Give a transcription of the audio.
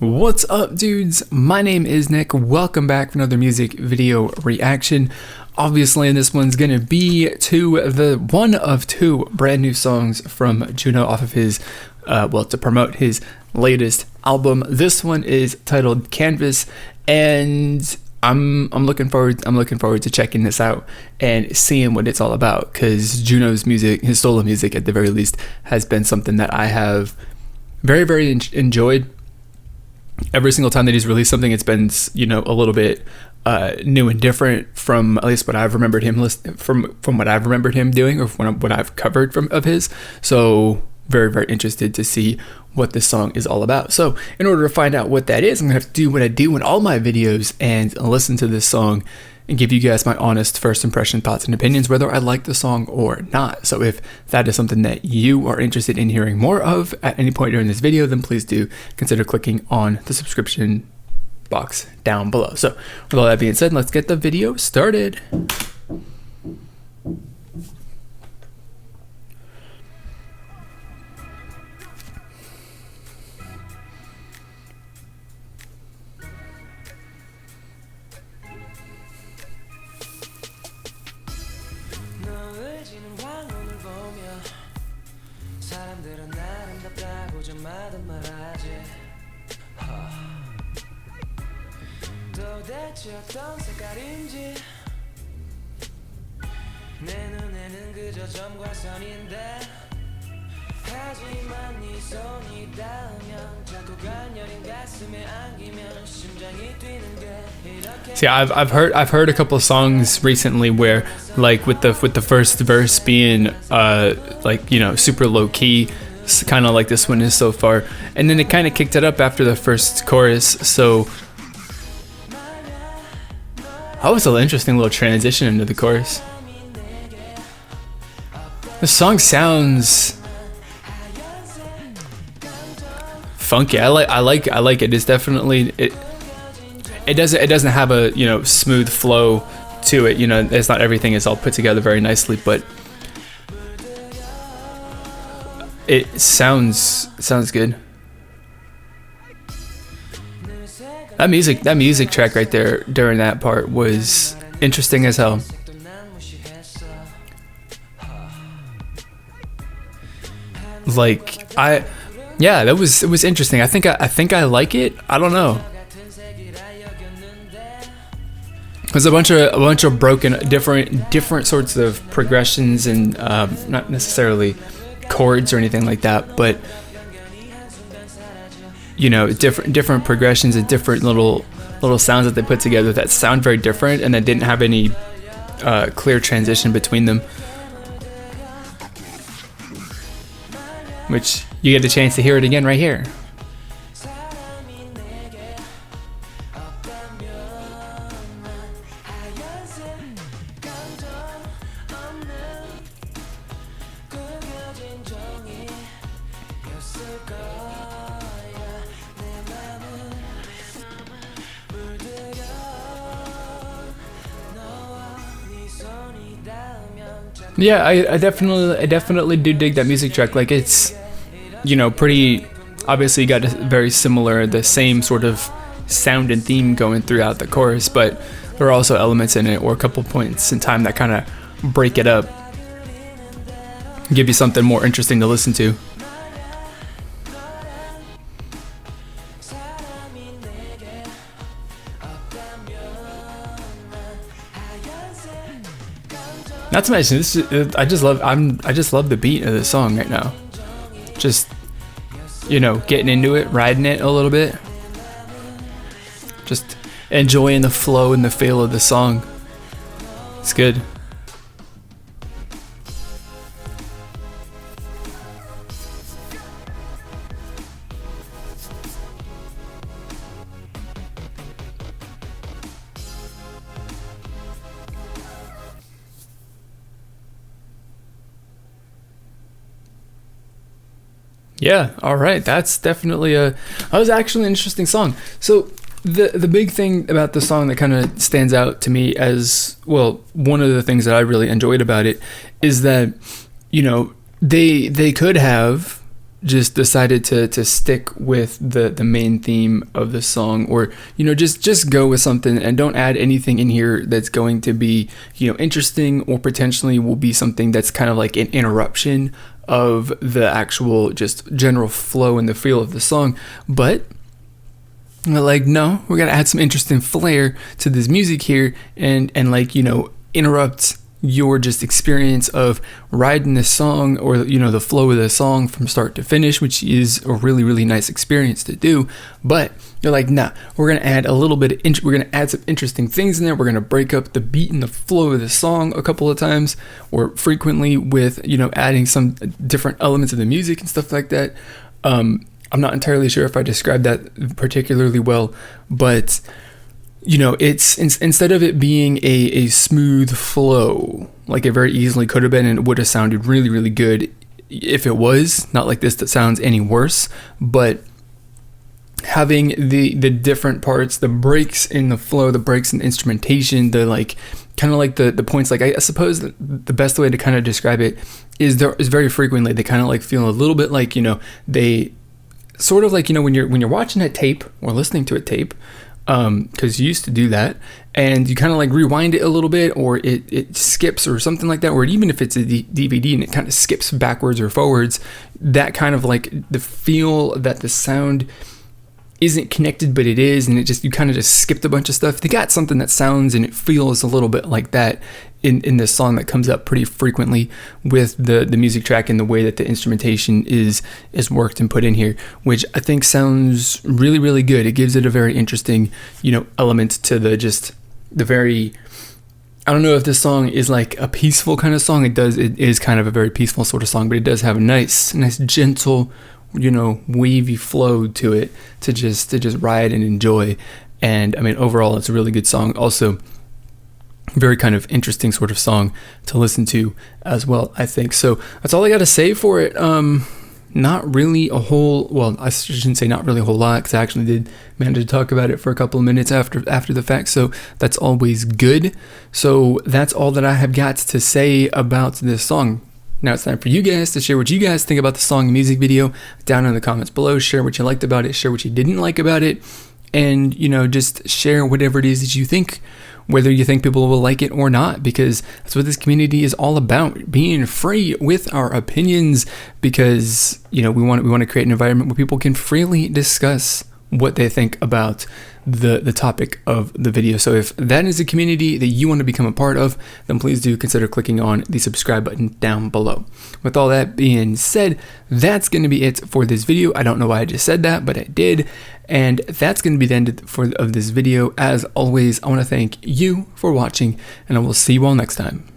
What's up, dudes? My name is Nick. Welcome back for another music video reaction. Obviously, this one's gonna be to the one of two brand new songs from Junho off of his, to promote his latest album. This one is titled Canvas, and I'm looking forward to checking this out and seeing what it's all about. Because Junho's music, his solo music at the very least, has been something that I have very enjoyed. Every single time that he's released something, it's been, a little bit new and different from at least what I've remembered him from what I've remembered him doing, or from what I've covered of his. So very interested to see what this song is all about. So in order to find out what that is, I'm gonna have to do what I do in all my videos and listen to this song and give you guys my honest first impression, thoughts, and opinions, whether I like the song or not. So if that is something that you are interested in hearing more of at any point during this video, then please do consider clicking on the subscription box down below. So with all that being said, let's get the video started. 사람들은 아름답다고 저마다 말하지. 도대체 어떤 색깔인지 내 눈에는 그저 점과 선인데 하지만 네 손이 닿으면 자꾸 간열인 가슴에 안기면 심장이 뛰는 게 이렇게. See, I've heard a couple of songs recently where, like, with the first verse being super low key, kind of like this one is so far, and then it kind of kicked it up after the first chorus. So that was an interesting little transition into the chorus. The song sounds funky. I like it. It's definitely it doesn't have a smooth flow to it. It's not everything is all put together very nicely, but it sounds good. That music track right there during that part was interesting as hell. It was interesting. I think I like it. I don't know. There's a bunch of broken different sorts of progressions and not necessarily chords or anything like that, but different progressions and different little sounds that they put together that sound very different and that didn't have any clear transition between them, which you get the chance to hear it again right here. Yeah, I definitely do dig that music track. Like, it's pretty obviously got the same sort of sound and theme going throughout the chorus, but there are also elements in it or a couple points in time that kind of break it up, give you something more interesting to listen to. Not to mention, I just love the beat of the song right now. Just getting into it, riding it a little bit, just enjoying the flow and the feel of the song. It's good. Yeah, all right. That was actually an interesting song. So the big thing about the song that kind of stands out to me as well, one of the things that I really enjoyed about it is that, they could have just decided to stick with the main theme of the song, or just go with something and don't add anything in here that's going to be interesting, or potentially will be something that's kind of like an interruption of the actual just general flow and the feel of the song. But like, no, we gotta add some interesting flair to this music here, and like interrupt your just experience of riding this song, or the flow of the song from start to finish, which is a really, really nice experience to do. But you're like, nah, we're gonna add a little bit of we're gonna add some interesting things in there. We're gonna break up the beat and the flow of the song a couple of times, or frequently, with adding some different elements of the music and stuff like that. I'm not entirely sure if I described that particularly well, but it's instead of it being a smooth flow, like it very easily could have been, and it would have sounded really, really good if it was not like this, that sounds any worse. But having the different parts, the breaks in the flow, the breaks in the instrumentation, the like kind of like the points, like I suppose the best way to kind of describe it is very frequently they kind of like feel a little bit like they sort of like when you're watching a tape or listening to a tape, because you used to do that, and you kind of like rewind it a little bit, or it skips or something like that, or even if it's a DVD and it kind of skips backwards or forwards, that kind of like the feel that the sound isn't connected, but it is, and you kind of just skipped a bunch of stuff. They got something that sounds and it feels a little bit like that in this song that comes up pretty frequently with the music track and the way that the instrumentation is worked and put in here, which I think sounds really, really good. It gives it a very interesting, element to the very, I don't know if this song is like a peaceful kind of song. It is kind of a very peaceful sort of song, but it does have a nice gentle, wavy flow to it to just ride and enjoy. And I mean, overall, it's a really good song. Also, very kind of interesting sort of song to listen to as well, I think. So that's all I got to say for it. Not really a whole, well, I shouldn't say not really a whole lot, because I actually did manage to talk about it for a couple of minutes after the fact, so that's always good. So that's all that I have got to say about this song. Now it's time for you guys to share what you guys think about the song and music video down in the comments below. Share what you liked about it, share what you didn't like about it, and just share whatever it is that you think, whether you think people will like it or not, because that's what this community is all about, being free with our opinions, because we want to create an environment where people can freely discuss what they think about the topic of the video. So if that is a community that you want to become a part of, then please do consider clicking on the subscribe button down below. With all that being said, that's going to be it for this video. I don't know why I just said that, but I did. And that's going to be the end of this video. As always, I want to thank you for watching, and I will see you all next time.